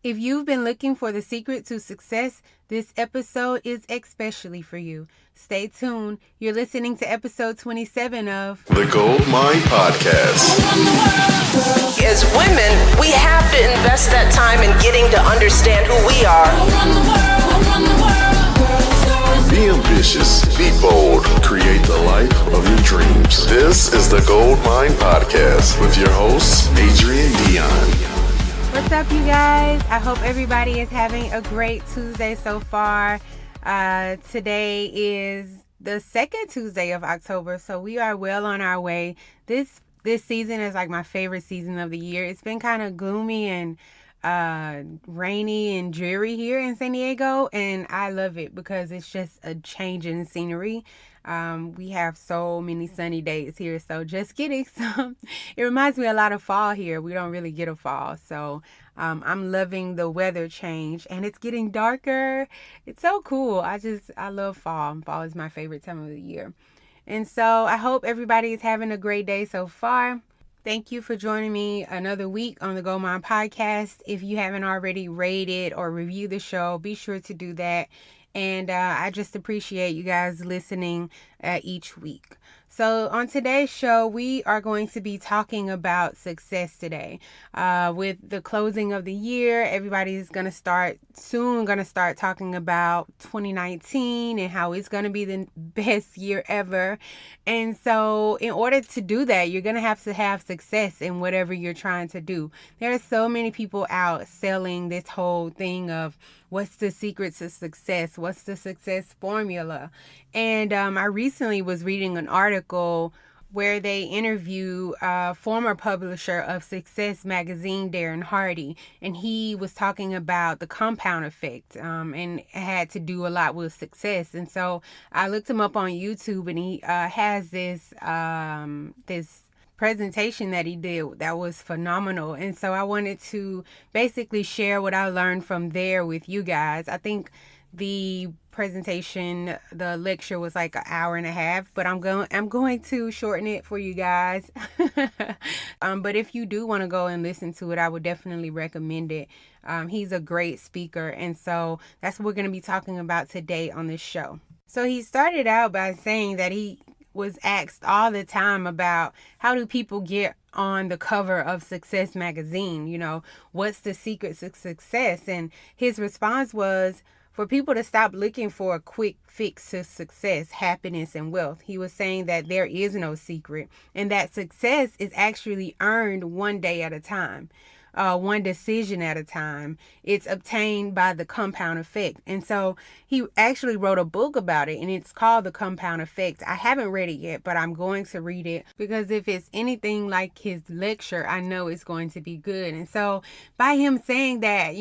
If you've been looking for the secret to success, this episode is especially for you. Stay tuned. You're listening to episode 27 of The Gold Mine Podcast. As women, we have to invest that time in getting to understand who we are. Be ambitious, be bold, create the life of your dreams. This is the Gold Mine Podcast with your host, Adrian Dion. What's up, you guys? I hope everybody is having a great Tuesday so far. Today is the second Tuesday of October, so we are well on our way. This season is like my favorite season of the year. It's been kind of gloomy and rainy and dreary here in San Diego, and I love it because it's just a change in scenery. We have so many sunny days here, so just kidding. So it reminds me a lot of fall here. We don't really get a fall, so I'm loving the weather change, and it's getting darker. It's so cool. I love fall. Fall is my favorite time of the year. And so I hope everybody is having a great day so far. Thank you for joining me another week on the Gold Mine Podcast. If you haven't already rated or reviewed the show, be sure to do that. And I just appreciate you guys listening each week. So on today's show, we are going to be talking about success today. With the closing of the year, everybody's going to start talking about 2019 and how it's going to be the best year ever. And so in order to do that, you're going to have success in whatever you're trying to do. There are so many people out selling this whole thing of what's the secret to success? What's the success formula? And I recently was reading an article where they interview former publisher of Success magazine, Darren Hardy, and he was talking about the compound effect, and it had to do a lot with success. And so I looked him up on YouTube, and he has this presentation that he did that was phenomenal. And so I wanted to basically share what I learned from there with you guys. I think the presentation, the lecture was like an hour and a half, but I'm going to shorten it for you guys. But if you do want to go and listen to it, I would definitely recommend it. He's a great speaker, and so that's what we're going to be talking about today on this show. So he started out by saying that he was asked all the time about how do people get on the cover of Success magazine, what's the secret to success? And his response was for people to stop looking for a quick fix to success, happiness, and wealth. He was saying that there is no secret and that success is actually earned one day at a time. One decision at a time. It's obtained by the compound effect. And so he actually wrote a book about it, and it's called The Compound Effect. I haven't read it yet, but I'm going to read it because if it's anything like his lecture, I know it's going to be good. And so by him saying that,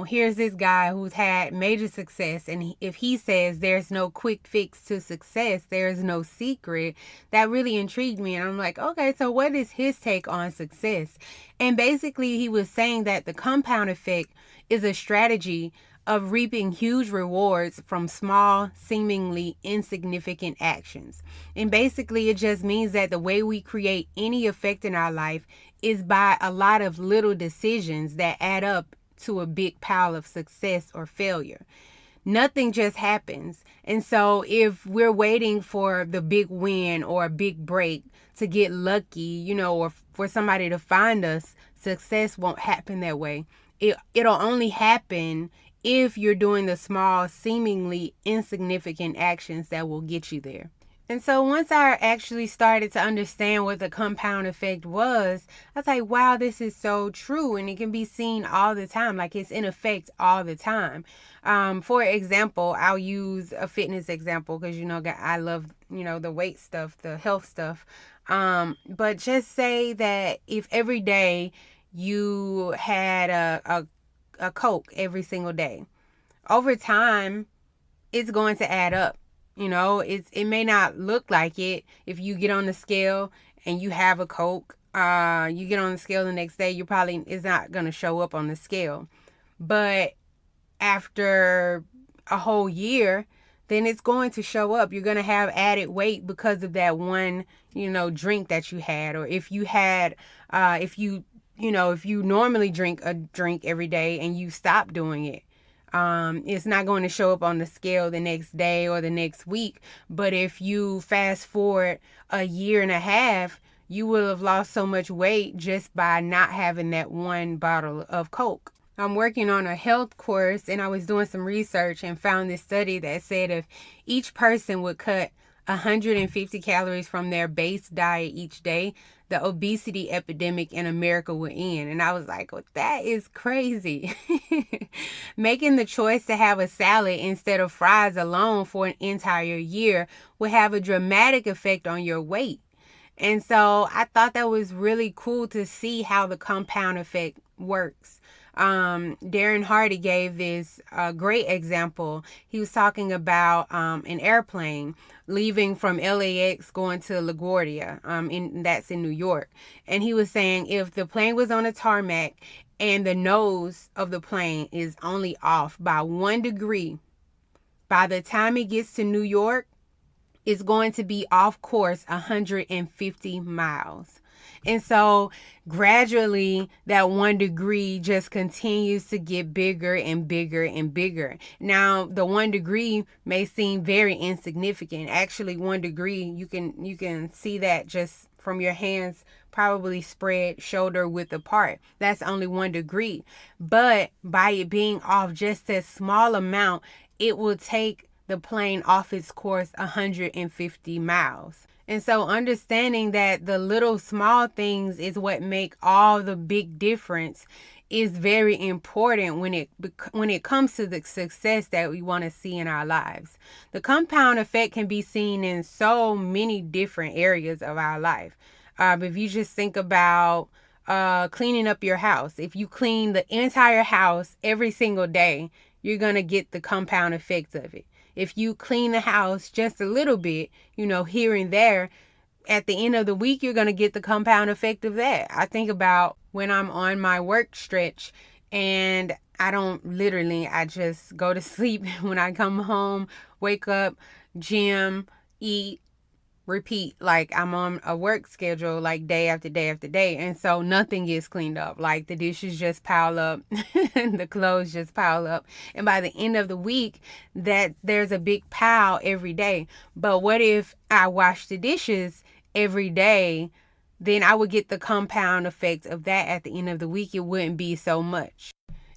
here's this guy who's had major success, and if he says there's no quick fix to success, there's no secret, that really intrigued me. And I'm like, okay, so what is his take on success? And basically, he was saying that the compound effect is a strategy of reaping huge rewards from small, seemingly insignificant actions. And basically, it just means that the way we create any effect in our life is by a lot of little decisions that add up to a big pile of success or failure. Nothing just happens. And so if we're waiting for the big win or a big break to get lucky, or for somebody to find us, success won't happen that way. It'll only happen if you're doing the small, seemingly insignificant actions that will get you there. And so once I actually started to understand what the compound effect was, I was like, wow, this is so true. And it can be seen all the time. Like it's in effect all the time. For example, I'll use a fitness example because, I love, the weight stuff, the health stuff. But just say that if every day you had a Coke every single day, over time, it's going to add up. It may not look like it if you get on the scale and you have a Coke. You get on the scale the next day, it's not going to show up on the scale. But after a whole year, then it's going to show up. You're going to have added weight because of that one, drink that you had. Or if you if you normally drink a drink every day and you stop doing it, it's not going to show up on the scale the next day or the next week. But if you fast forward a year and a half, you will have lost so much weight just by not having that one bottle of Coke. I'm working on a health course, and I was doing some research and found this study that said if each person would cut 150 calories from their base diet each day, the obesity epidemic in America would end. And I was like, well, that is crazy. Making the choice to have a salad instead of fries alone for an entire year would have a dramatic effect on your weight. And so I thought that was really cool to see how the compound effect works. Darren Hardy gave this great example. He was talking about an airplane leaving from LAX going to LaGuardia, that's in New York. And he was saying if the plane was on a tarmac and the nose of the plane is only off by 1 degree, by the time it gets to New York, it's going to be off course 150 miles. And so gradually that 1 degree just continues to get bigger and bigger and bigger. Now, the 1 degree may seem very insignificant. Actually, 1 degree, you can see that just from your hands probably spread shoulder width apart. That's only 1 degree. But by it being off just a small amount, it will take the plane off its course 150 miles. And so understanding that the little small things is what make all the big difference is very important when it comes to the success that we want to see in our lives. The compound effect can be seen in so many different areas of our life. If you just think about cleaning up your house, if you clean the entire house every single day, you're going to get the compound effects of it. If you clean the house just a little bit, here and there, at the end of the week, you're going to get the compound effect of that. I think about when I'm on my work stretch and I just go to sleep. When I come home, wake up, gym, eat, repeat. Like I'm on a work schedule like day after day after day. And so nothing gets cleaned up. Like the dishes just pile up, the clothes just pile up. And by the end of the week, that there's a big pile every day. But what if I wash the dishes every day? Then I would get the compound effect of that at the end of the week. It wouldn't be so much.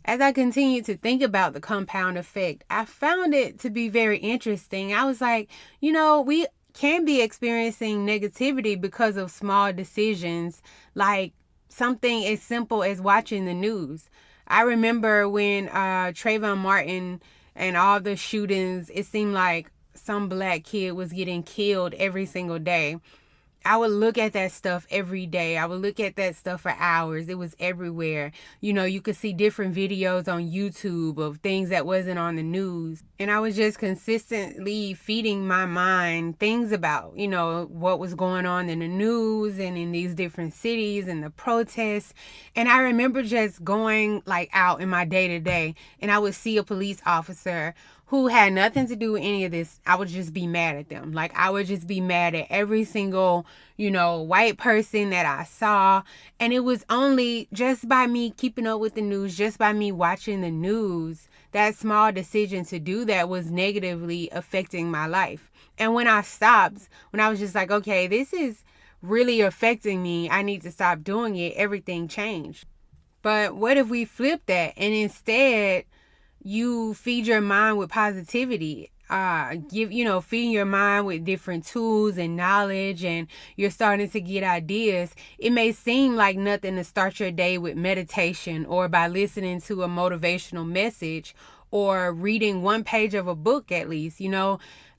As I continued to think about the compound effect, I found it to be very interesting. I was like, we can be experiencing negativity because of small decisions, like something as simple as watching the news. I remember when Trayvon Martin and all the shootings, it seemed like some black kid was getting killed every single day. I would look at that stuff every day. I would look at that stuff for hours. It was everywhere. You could see different videos on YouTube of things that wasn't on the news. And I was just consistently feeding my mind things about, what was going on in the news and in these different cities and the protests. And I remember just going out in my day to day, and I would see a police officer who had nothing to do with any of this. I would just be mad at them. I would just be mad at every single, white person that I saw. And it was only just by me keeping up with the news, just by me watching the news, that small decision to do that was negatively affecting my life. And when I stopped, when I was just like, okay, this is really affecting me, I need to stop doing it, everything changed. But what if we flip that and instead you feed your mind with positivity, feeding your mind with different tools and knowledge, and you're starting to get ideas. It may seem like nothing to start your day with meditation or by listening to a motivational message or reading one page of a book at least,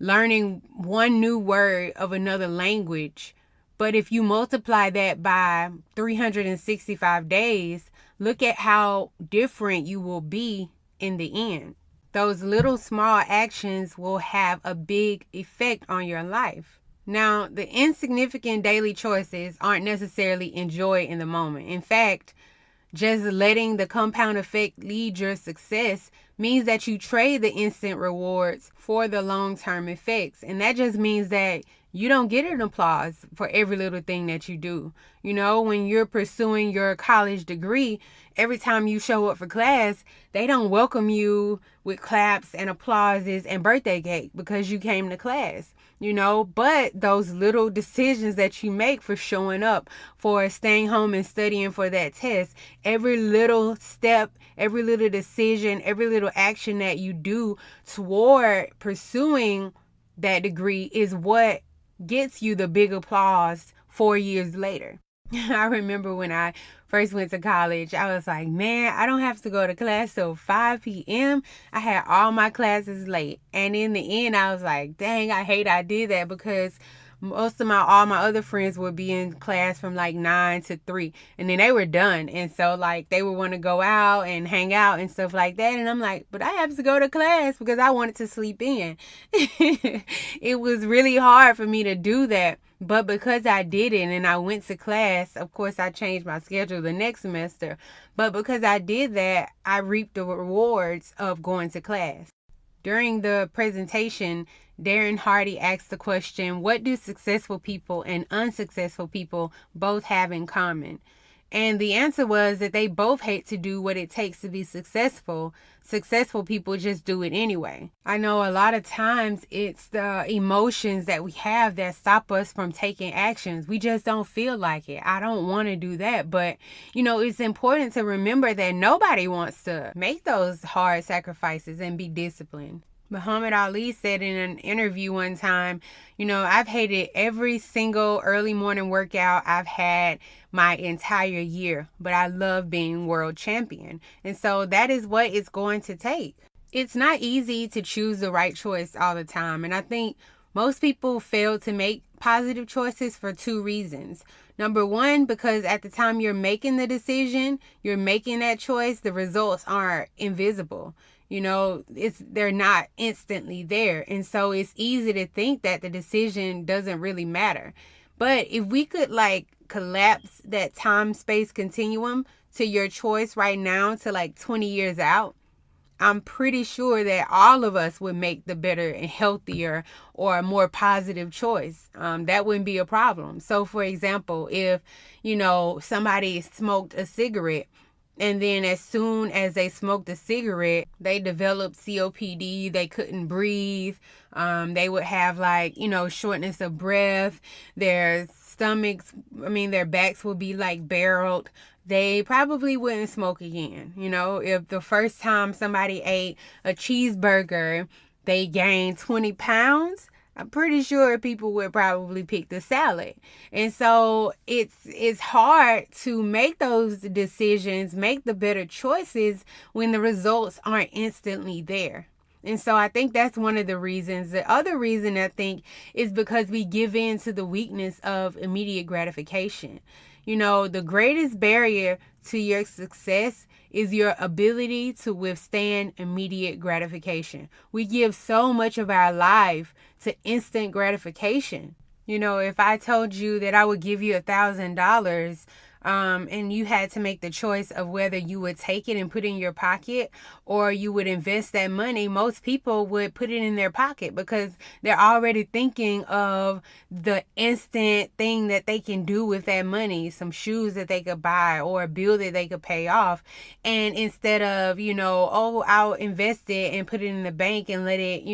learning one new word of another language. But if you multiply that by 365 days, look at how different you will be in the end. Those little small actions will have a big effect on your life. Now, the insignificant daily choices aren't necessarily enjoyed in the moment. In fact, just letting the compound effect lead your success means that you trade the instant rewards for the long-term effects. And that just means that You don't get an applause for every little thing that you do. When you're pursuing your college degree, every time you show up for class, they don't welcome you with claps and applauses and birthday cake because you came to class. But those little decisions that you make for showing up, for staying home and studying for that test, every little step, every little decision, every little action that you do toward pursuing that degree is what gets you the big applause 4 years later. I remember when I first went to college, I was like, man, I don't have to go to class till 5 p.m. I had all my classes late. And in the end, I was like, dang, I hate I did that, because all my other friends would be in class from like 9 to 3, and then they were done. And so like they would want to go out and hang out and stuff like that. And I'm like, but I have to go to class because I wanted to sleep in. It was really hard for me to do that. But because I did it and I went to class, of course I changed my schedule the next semester. But because I did that, I reaped the rewards of going to class. During the presentation, Darren Hardy asked the question, what do successful people and unsuccessful people both have in common? And the answer was that they both hate to do what it takes to be successful. Successful people just do it anyway. I know a lot of times it's the emotions that we have that stop us from taking actions. We just don't feel like it. I don't want to do that. But, it's important to remember that nobody wants to make those hard sacrifices and be disciplined. Muhammad Ali said in an interview one time, I've hated every single early morning workout I've had my entire year, but I love being world champion. And so that is what it's going to take. It's not easy to choose the right choice all the time. And I think most people fail to make positive choices for 2 reasons. Number one, because at the time you're making the decision, you're making that choice, the results aren't invisible. They're not instantly there. And so it's easy to think that the decision doesn't really matter. But if we could collapse that time-space continuum to your choice right now to 20 years out, I'm pretty sure that all of us would make the better and healthier or a more positive choice. That wouldn't be a problem. So for example, if, somebody smoked a cigarette, and then as soon as they smoked a cigarette, they developed COPD, they couldn't breathe, they would have shortness of breath, their backs would be barreled. They probably wouldn't smoke again. If the first time somebody ate a cheeseburger, they gained 20 pounds, I'm pretty sure people would probably pick the salad. And so it's hard to make those decisions, make the better choices when the results aren't instantly there. And so I think that's one of the reasons. The other reason I think is because we give in to the weakness of immediate gratification. The greatest barrier to your success is your ability to withstand immediate gratification. We give so much of our life to instant gratification. If I told you that I would give you $1,000, and you had to make the choice of whether you would take it and put it in your pocket or you would invest that money, most people would put it in their pocket because they're already thinking of the instant thing that they can do with that money, some shoes that they could buy or a bill that they could pay off. And instead of, I'll invest it and put it in the bank and let it,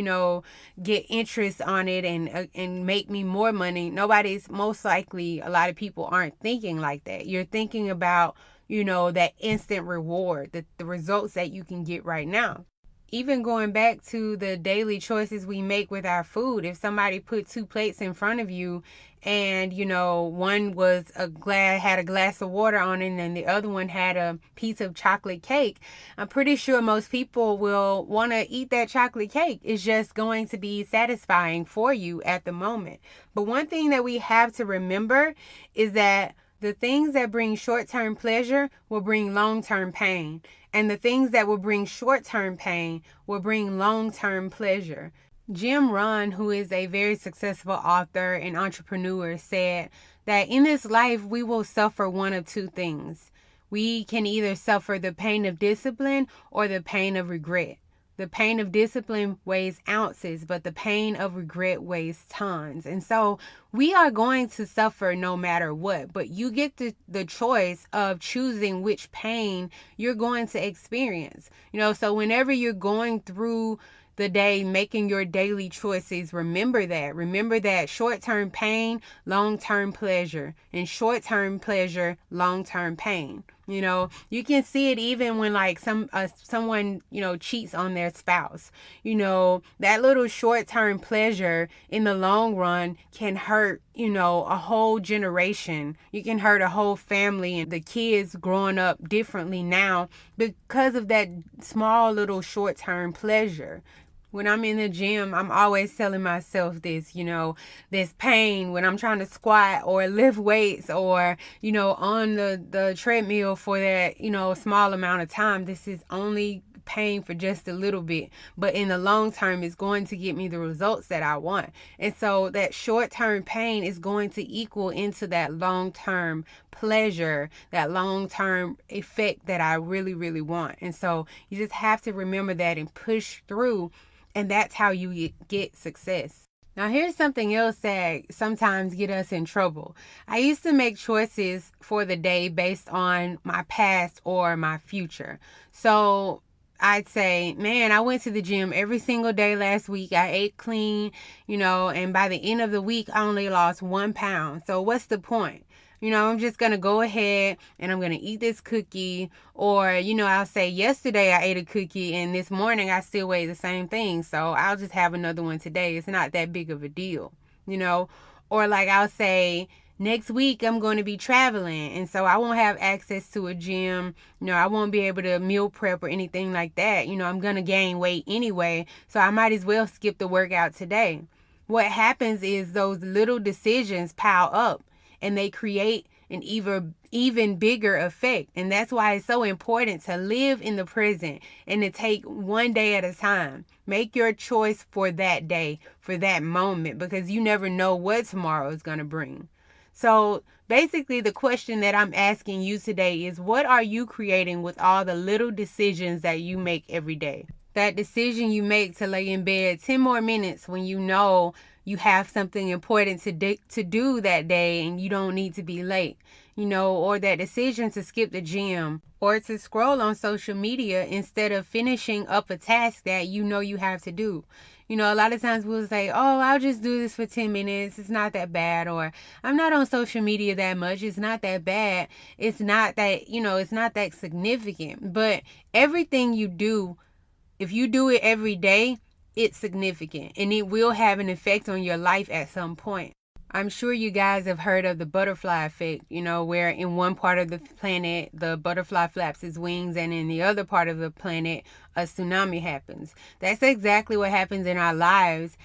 get interest on it and make me more money. Most likely, a lot of people aren't thinking like that. You're thinking about, that instant reward, the results that you can get right now. Even going back to the daily choices we make with our food, if somebody put 2 plates in front of you and, one was had a glass of water on it and then the other one had a piece of chocolate cake, I'm pretty sure most people will want to eat that chocolate cake. It's just going to be satisfying for you at the moment. But one thing that we have to remember is that the things that bring short-term pleasure will bring long-term pain. And the things that will bring short-term pain will bring long-term pleasure. Jim Rohn, who is a very successful author and entrepreneur, said that in this life, we will suffer one of 2 things. We can either suffer the pain of discipline or the pain of regret. The pain of discipline weighs ounces, but the pain of regret weighs tons. And so we are going to suffer no matter what, but you get the choice of choosing which pain you're going to experience. So whenever you're going through the day, making your daily choices, remember that short-term pain, long-term pleasure, and short-term pleasure, long-term pain. You can see it even when like someone cheats on their spouse. That little short-term pleasure in the long run can hurt a whole generation. You can hurt a whole family and the kids growing up differently now because of that small little short-term pleasure. When I'm in the gym, I'm always telling myself this, this pain when I'm trying to squat or lift weights or, on the treadmill for that, small amount of time. This is only pain for just a little bit, but in the long term, it's going to get me the results that I want. And so that short-term pain is going to equal into that long-term pleasure, that long-term effect that I really, really want. And so you just have to remember that and push through. And that's how you get success. Now, here's something else that sometimes get us in trouble. I used to make choices for the day based on my past or my future. So I'd say, man, I went to the gym every single day last week. I ate clean, and by the end of the week, I only lost 1 pound. So what's the point? I'm just going to go ahead and I'm going to eat this cookie. Or, I'll say yesterday I ate a cookie and this morning I still weigh the same thing. So I'll just have another one today. It's not that big of a deal, Or like I'll say next week I'm going to be traveling. And so I won't have access to a gym. I won't be able to meal prep or anything like that. I'm going to gain weight anyway. So I might as well skip the workout today. What happens is those little decisions pile up. And they create an even bigger effect. And that's why it's so important to live in the present and to take one day at a time. Make your choice for that day, for that moment, because you never know what tomorrow is going to bring. So basically the question that I'm asking you today is, what are you creating with all the little decisions that you make every day? That decision you make to lay in bed 10 more minutes when you know you have something important to do that day and you don't need to be late, or that decision to skip the gym or to scroll on social media instead of finishing up a task that you have to do. A lot of times we'll say, oh, I'll just do this for 10 minutes. It's not that bad. Or I'm not on social media that much. It's not that bad. It's not that, it's not that significant. But everything you do, if you do it every day, it's significant and it will have an effect on your life at some point. I'm sure you guys have heard of the butterfly effect, where in one part of the planet, the butterfly flaps its wings and in the other part of the planet, a tsunami happens. That's exactly what happens in our lives.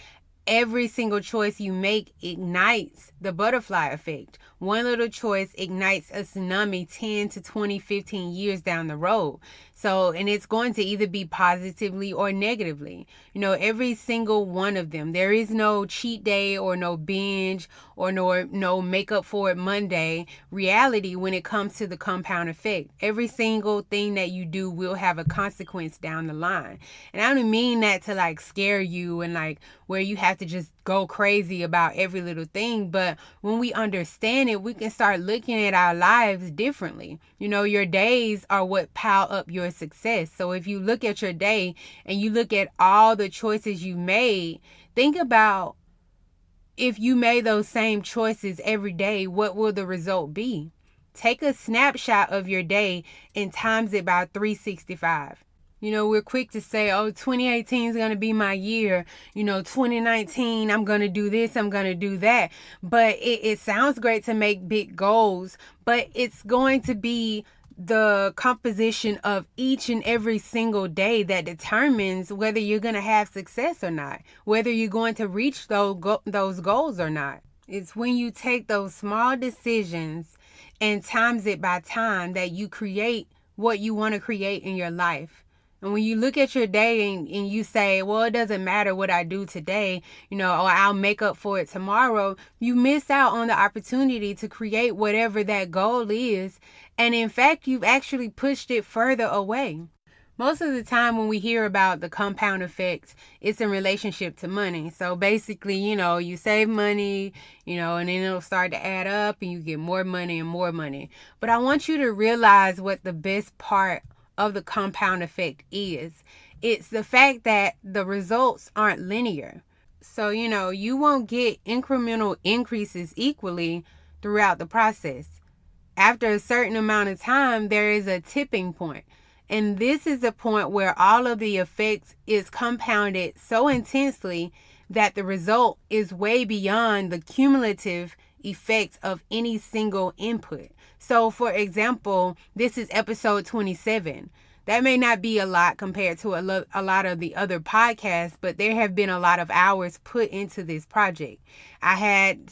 Every single choice you make ignites the butterfly effect. One little choice ignites a tsunami 10 to 20, 15 years down the road. So, and it's going to either be positively or negatively. Every single one of them. There is no cheat day or no binge or no make up for it Monday reality when it comes to the compound effect. Every single thing that you do will have a consequence down the line. And I don't mean that to like scare you and like where you have to just go crazy about every little thing. But when we understand it, we can start looking at our lives differently. Your days are what pile up your success. So if you look at your day and you look at all the choices you made, think about if you made those same choices every day, what will the result be? Take a snapshot of your day and times it by 365. We're quick to say, oh, 2018 is going to be my year. 2019, I'm going to do this, I'm going to do that. But it sounds great to make big goals, but it's going to be the composition of each and every single day that determines whether you're going to have success or not, whether you're going to reach those goals or not. It's when you take those small decisions and times it by time that you create what you want to create in your life. And when you look at your day and you say, well, it doesn't matter what I do today, or I'll make up for it tomorrow, you miss out on the opportunity to create whatever that goal is. And in fact, you've actually pushed it further away. Most of the time when we hear about the compound effect, it's in relationship to money. So basically, you save money, and then it'll start to add up and you get more money and more money. But I want you to realize what the best part of the compound effect is. It's the fact that the results aren't linear. So, you won't get incremental increases equally throughout the process. After a certain amount of time, there is a tipping point. And this is the point where all of the effects is compounded so intensely that the result is way beyond the cumulative effects of any single input. So, for example, this is episode 27. That may not be a lot compared to a lot of the other podcasts, but there have been a lot of hours put into this project. I had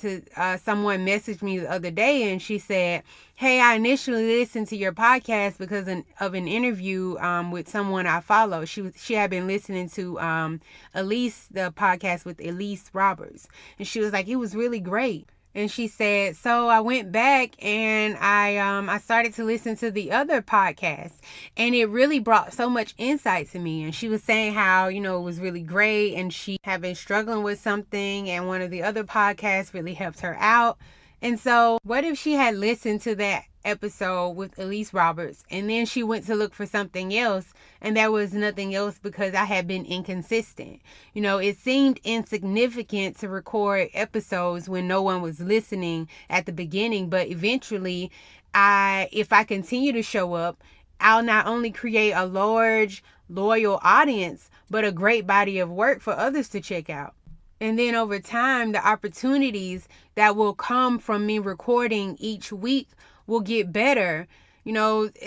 someone message me the other day and she said, "Hey, I initially listened to your podcast because of an interview with someone I follow. She had been listening to Elise, the podcast with Elise Roberts. And she was like, it was really great." And she said, so I went back and I started to listen to the other podcasts, and it really brought so much insight to me. And she was saying how, it was really great, and she had been struggling with something, and one of the other podcasts really helped her out. And so what if she had listened to that episode with Elise Roberts and then she went to look for something else and there was nothing else because I had been inconsistent? It seemed insignificant to record episodes when no one was listening at the beginning, but eventually if I continue to show up, I'll not only create a large, loyal audience, but a great body of work for others to check out. And then over time, the opportunities that will come from me recording each week will get better.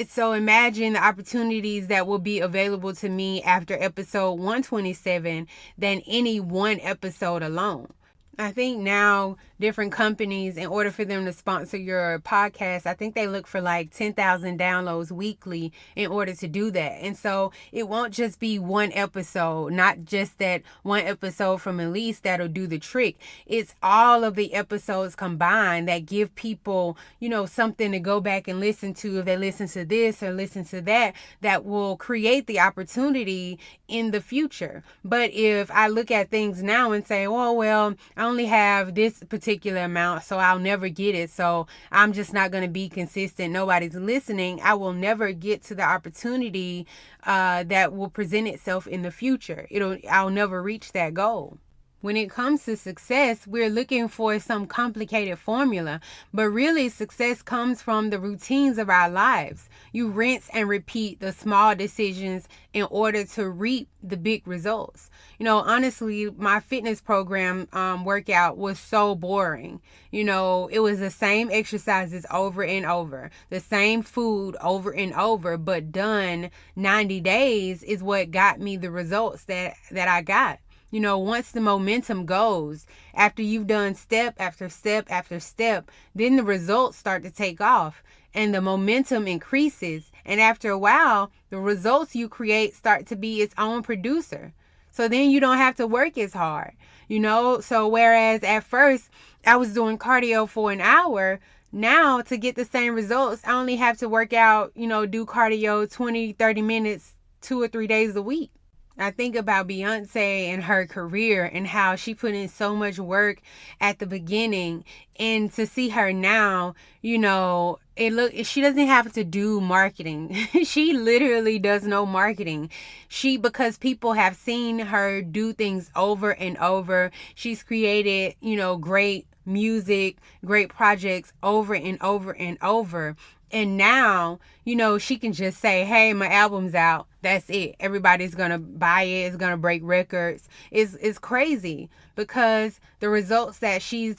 So imagine the opportunities that will be available to me after episode 127 than any one episode alone. I think now different companies, in order for them to sponsor your podcast, I think they look for like 10,000 downloads weekly in order to do that. And so it won't just be one episode, not just that one episode from Elise that'll do the trick. It's all of the episodes combined that give people, something to go back and listen to if they listen to this or listen to that, that will create the opportunity in the future. But if I look at things now and say, oh, well, I only have this particular amount, so I'll never get it, so I'm just not going to be consistent, nobody's listening, I will never get to the opportunity that will present itself in the future. I'll never reach that goal. When it comes to success, we're looking for some complicated formula, but really success comes from the routines of our lives. You rinse and repeat the small decisions in order to reap the big results. Honestly, my fitness program workout was so boring. It was the same exercises over and over, the same food over and over, but done 90 days is what got me the results that I got. Once the momentum goes, after you've done step after step after step, then the results start to take off and the momentum increases. And after a while, the results you create start to be its own producer. So then you don't have to work as hard, So whereas at first I was doing cardio for an hour, now to get the same results, I only have to work out, do cardio 20, 30 minutes, 2 or 3 days a week. I think about Beyonce and her career and how she put in so much work at the beginning, and to see her now, she doesn't have to do marketing. She literally does no marketing. Because people have seen her do things over and over. She's created, great music, great projects over and over and over. And now, she can just say, hey, my album's out. That's it. Everybody's going to buy it. It's going to break records. It's crazy because the results that she's,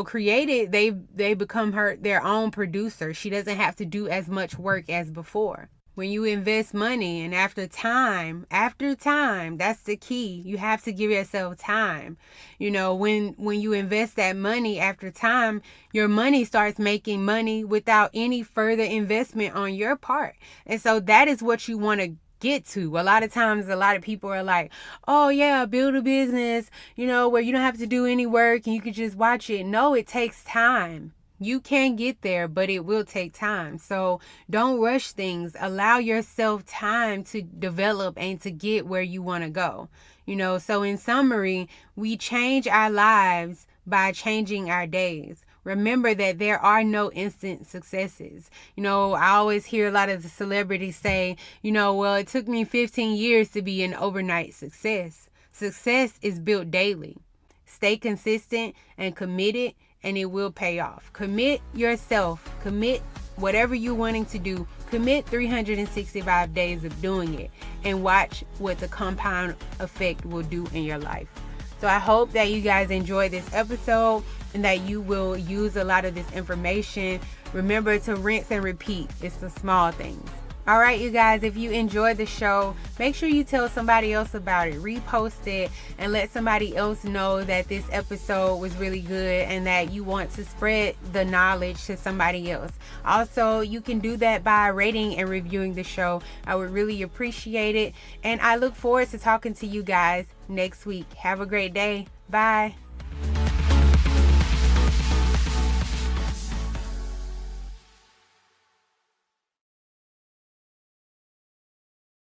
created, they become their own producer. She doesn't have to do as much work as before. When you invest money and after time, that's the key. You have to give yourself time. When you invest that money after time, your money starts making money without any further investment on your part. And so that is what you want to get to. A lot of times, a lot of people are like, oh yeah, build a business, where you don't have to do any work and you can just watch it. No, it takes time. You can get there, but it will take time. So don't rush things. Allow yourself time to develop and to get where you want to go. So in summary, we change our lives by changing our days. Remember that there are no instant successes. I always hear a lot of the celebrities say, well, it took me 15 years to be an overnight success. Success is built daily. Stay consistent and committed, and it will pay off. Commit yourself. Commit whatever you're wanting to do. Commit 365 days of doing it, and watch what the compound effect will do in your life. So I hope that you guys enjoyed this episode and that you will use a lot of this information. Remember to rinse and repeat. It's the small things. All right, you guys, if you enjoyed the show, make sure you tell somebody else about it. Repost it and let somebody else know that this episode was really good and that you want to spread the knowledge to somebody else. Also, you can do that by rating and reviewing the show. I would really appreciate it. And I look forward to talking to you guys next week. Have a great day. Bye.